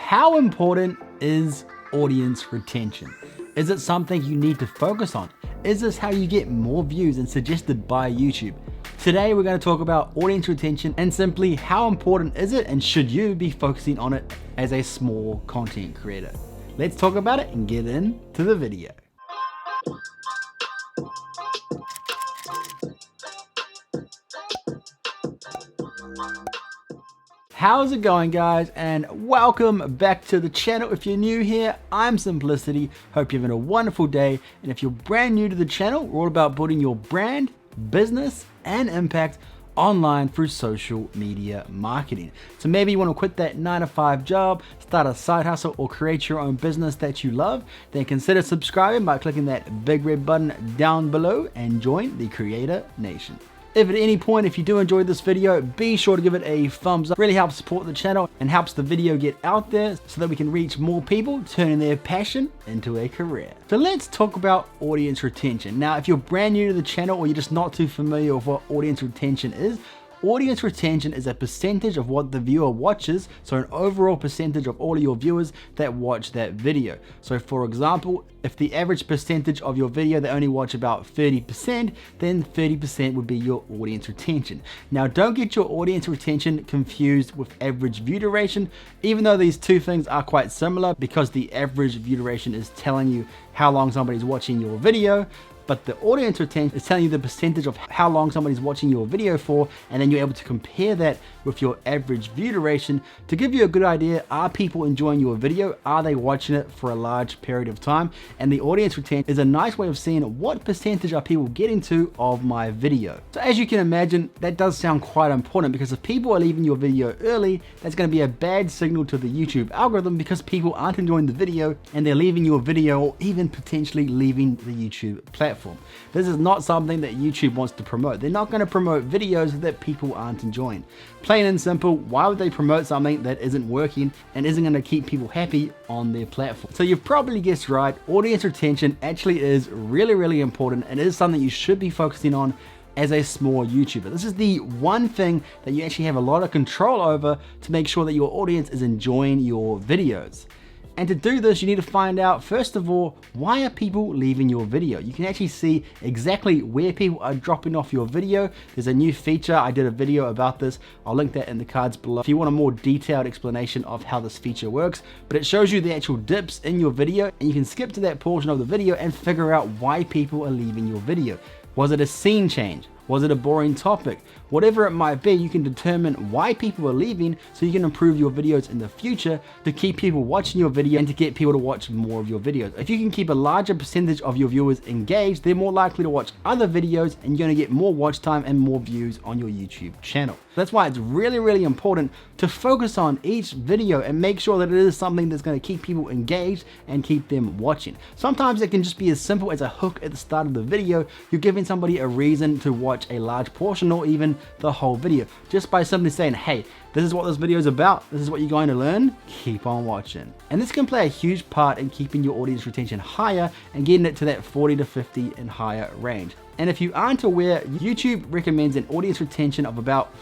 How important is audience retention? Is it something you need to focus on? Is this how you get more views and suggested by YouTube? Today we're going to talk about audience retention and simply how important is it and should you be focusing on it as a small content creator. Let's talk about it and get into the video. How's it going, guys, and welcome back to the channel. If you're new here, I'm Simplicity. Hope you're having a wonderful day, and if you're brand new to the channel, we're all about building your brand, business, and impact online through social media marketing. So maybe you want to quit that 9-to-5 job, start a side hustle, or create your own business that you love, then consider subscribing by clicking that big red button down below and join the Creator Nation. If at any point, if you do enjoy this video, be sure to give it a thumbs up. Really helps support the channel and helps the video get out there so that we can reach more people, turning their passion into a career. So let's talk about audience retention. Now, if you're brand new to the channel or you're just not too familiar with what audience retention is, audience retention is a percentage of what the viewer watches, so an overall percentage of all of your viewers that watch that video. So for example, if the average percentage of your video they only watch about 30%, then 30% would be your audience retention. Now, don't get your audience retention confused with average view duration, even though these two things are quite similar, because the average view duration is telling you how long somebody's watching your video. But the audience retention is telling you the percentage of how long somebody's watching your video for, and then you're able to compare that with your average view duration to give you a good idea, are people enjoying your video? Are they watching it for a large period of time? And the audience retention is a nice way of seeing what percentage are people getting to of my video. So as you can imagine, that does sound quite important, because if people are leaving your video early, that's going to be a bad signal to the YouTube algorithm, because people aren't enjoying the video and they're leaving your video or even potentially leaving the YouTube platform. This is not something that YouTube wants to promote. They're not going to promote videos that people aren't enjoying. Plain and simple, why would they promote something that isn't working and isn't going to keep people happy on their platform? So you've probably guessed right, audience retention actually is really important, and it is something you should be focusing on as a small YouTuber. This is the one thing that you actually have a lot of control over to make sure that your audience is enjoying your videos. And to do this, you need to find out, first of all, why are people leaving your video? You can actually see exactly where people are dropping off your video. There's a new feature. I did a video about this. I'll link that in the cards below if you want a more detailed explanation of how this feature works. But it shows you the actual dips in your video, and you can skip to that portion of the video and figure out why people are leaving your video. Was it a scene change? Was it a boring topic? Whatever it might be, you can determine why people are leaving so you can improve your videos in the future to keep people watching your video and to get people to watch more of your videos. If you can keep a larger percentage of your viewers engaged, they're more likely to watch other videos, and you're going to get more watch time and more views on your YouTube channel. That's why it's really important to focus on each video and make sure that it is something that's going to keep people engaged and keep them watching. Sometimes it can just be as simple as a hook at the start of the video. You're giving somebody a reason to watch a large portion or even the whole video, just by simply saying, hey, this is what this video is about, this is what you're going to learn, keep on watching. And this can play a huge part in keeping your audience retention higher and getting it to that 40 to 50 and higher range. And if you aren't aware, YouTube recommends an audience retention of about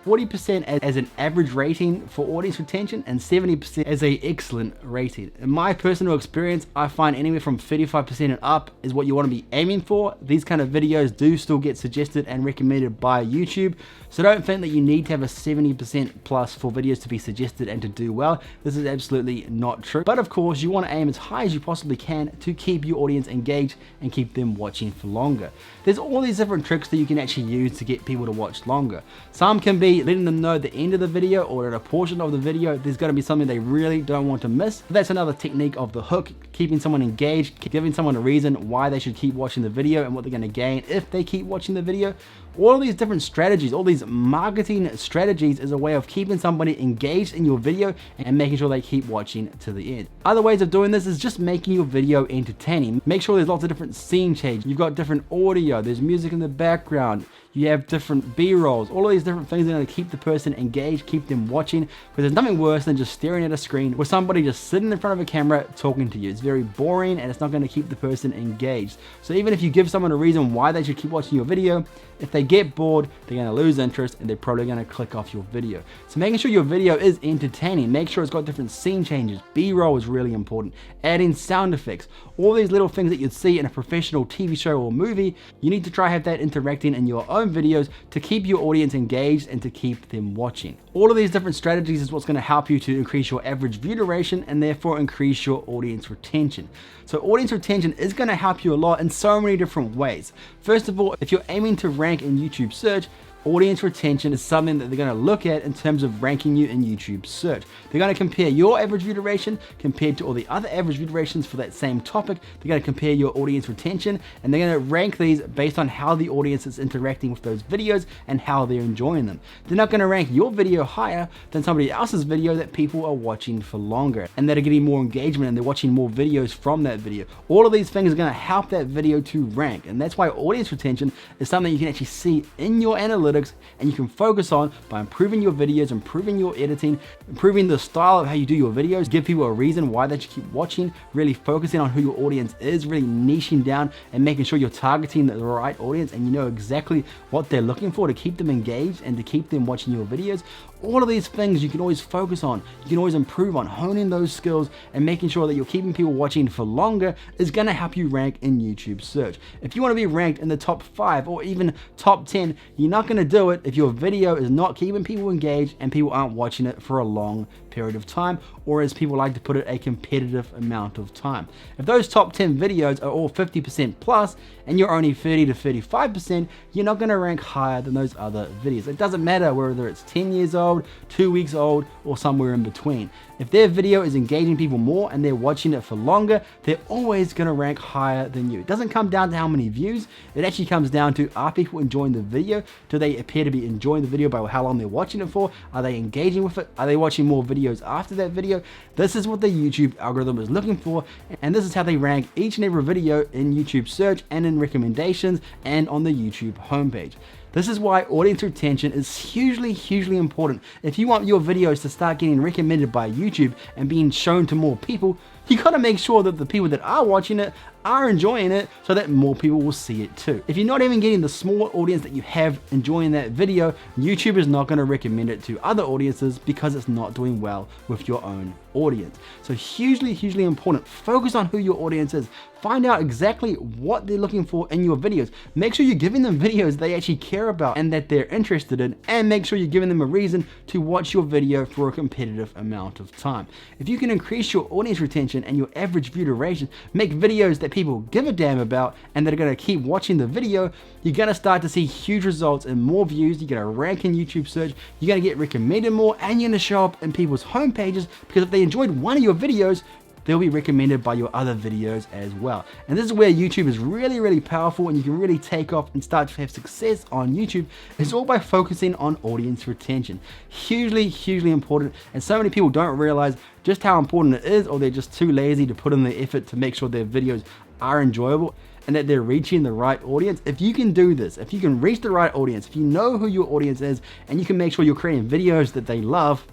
40% as an average rating for audience retention and 70% as an excellent rating. In my personal experience, I find anywhere from 35% and up is what you want to be aiming for. These kind of videos do still get suggested and recommended by YouTube, so don't think that you need to have a 70% plus for videos to be suggested and to do well. This is absolutely not true. But of course, you want to aim as high as you possibly can to keep your audience engaged and keep them watching for longer. There's all these different tricks that you can actually use to get people to watch longer. Some can be letting them know at the end of the video or at a portion of the video there's going to be something they really don't want to miss. That's another technique of the hook, keeping someone engaged, giving someone a reason why they should keep watching the video and what they're going to gain if they keep watching the video. All of these different strategies, all these marketing strategies is a way of keeping somebody engaged in your video and making sure they keep watching to the end. Other ways of doing this is just making your video entertaining. Make sure there's lots of different scene changes. You've got different audio, there's music in the background, you have different B-rolls, all of these different things are going to keep the person engaged, keep them watching, because there's nothing worse than just staring at a screen with somebody just sitting in front of a camera talking to you. It's very boring and it's not going to keep the person engaged. So even if you give someone a reason why they should keep watching your video, if they they get bored, they're gonna lose interest and they're probably gonna click off your video. So making sure your video is entertaining, make sure it's got different scene changes, B-roll is really important, adding sound effects, all these little things that you'd see in a professional TV show or movie, you need to try have that interacting in your own videos to keep your audience engaged and to keep them watching. All of these different strategies is what's gonna help you to increase your average view duration and therefore increase your audience retention. So audience retention is gonna help you a lot in so many different ways. First of all, if you're aiming to rank in YouTube search, audience retention is something that they're going to look at in terms of ranking you in YouTube search. They're going to compare your average view duration compared to all the other average view durations for that same topic. They're going to compare your audience retention and they're going to rank these based on how the audience is interacting with those videos and how they're enjoying them. They're not going to rank your video higher than somebody else's video that people are watching for longer and that are getting more engagement and they're watching more videos from that video. All of these things are going to help that video to rank, and that's why audience retention is something you can actually see in your analytics and you can focus on by improving your videos, improving your editing, improving the style of how you do your videos, give people a reason why they should keep watching, really focusing on who your audience is, really niching down and making sure you're targeting the right audience and you know exactly what they're looking for to keep them engaged and to keep them watching your videos. All of these things you can always focus on, you can always improve on, honing those skills and making sure that you're keeping people watching for longer is gonna help you rank in YouTube search. If you wanna be ranked in the top 5 or even top 10, you're not gonna do it if your video is not keeping people engaged and people aren't watching it for a long period of time, or as people like to put it, a competitive amount of time. If those top 10 videos are all 50% plus and you're only 30 to 35%, you're not gonna rank higher than those other videos. It doesn't matter whether it's 10 years old, 2 weeks old, or somewhere in between. If their video is engaging people more and they're watching it for longer, they're always gonna rank higher than you. It doesn't come down to how many views, it actually comes down to, are people enjoying the video? Do they appear to be enjoying the video by how long they're watching it for? Are they engaging with it? Are they watching more videos after that video? This is what the YouTube algorithm is looking for, and this is how they rank each and every video in YouTube search and in recommendations and on the YouTube homepage. This is why audience retention is hugely important. If you want your videos to start getting recommended by YouTube and being shown to more people, you gotta make sure that the people that are watching it are enjoying it so that more people will see it too. If you're not even getting the small audience that you have enjoying that video, YouTube is not gonna recommend it to other audiences because it's not doing well with your own audience. So hugely important. Focus on who your audience is. Find out exactly what they're looking for in your videos. Make sure you're giving them videos they actually care about and that they're interested in, and make sure you're giving them a reason to watch your video for a competitive amount of time. If you can increase your audience retention and your average view duration, make videos that people give a damn about and that are gonna keep watching the video, you're gonna start to see huge results and more views. You're gonna rank in YouTube search, you're gonna get recommended more, and you're gonna show up in people's home pages because if they enjoyed one of your videos, they'll be recommended by your other videos as well. And this is where YouTube is really powerful and you can really take off and start to have success on YouTube. It's all by focusing on audience retention. Hugely important, and so many people don't realize just how important it is, or they're just too lazy to put in the effort to make sure their videos are enjoyable and that they're reaching the right audience. If you can do this, if you can reach the right audience, if you know who your audience is and you can make sure you're creating videos that they love,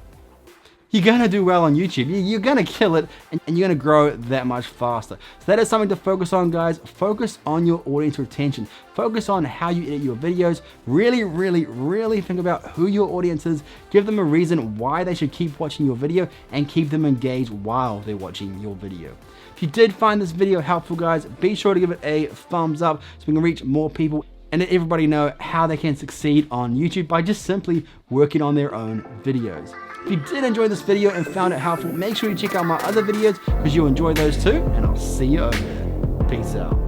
you're gonna do well on YouTube. You're gonna kill it and you're gonna grow that much faster. So that is something to focus on, guys. Focus on your audience retention. Focus on how you edit your videos. Really think about who your audience is. Give them a reason why they should keep watching your video and keep them engaged while they're watching your video. If you did find this video helpful, guys, be sure to give it a thumbs up so we can reach more people and let everybody know how they can succeed on YouTube by just simply working on their own videos. If you did enjoy this video and found it helpful, make sure you check out my other videos because you'll enjoy those too, and I'll see you over there. Peace out.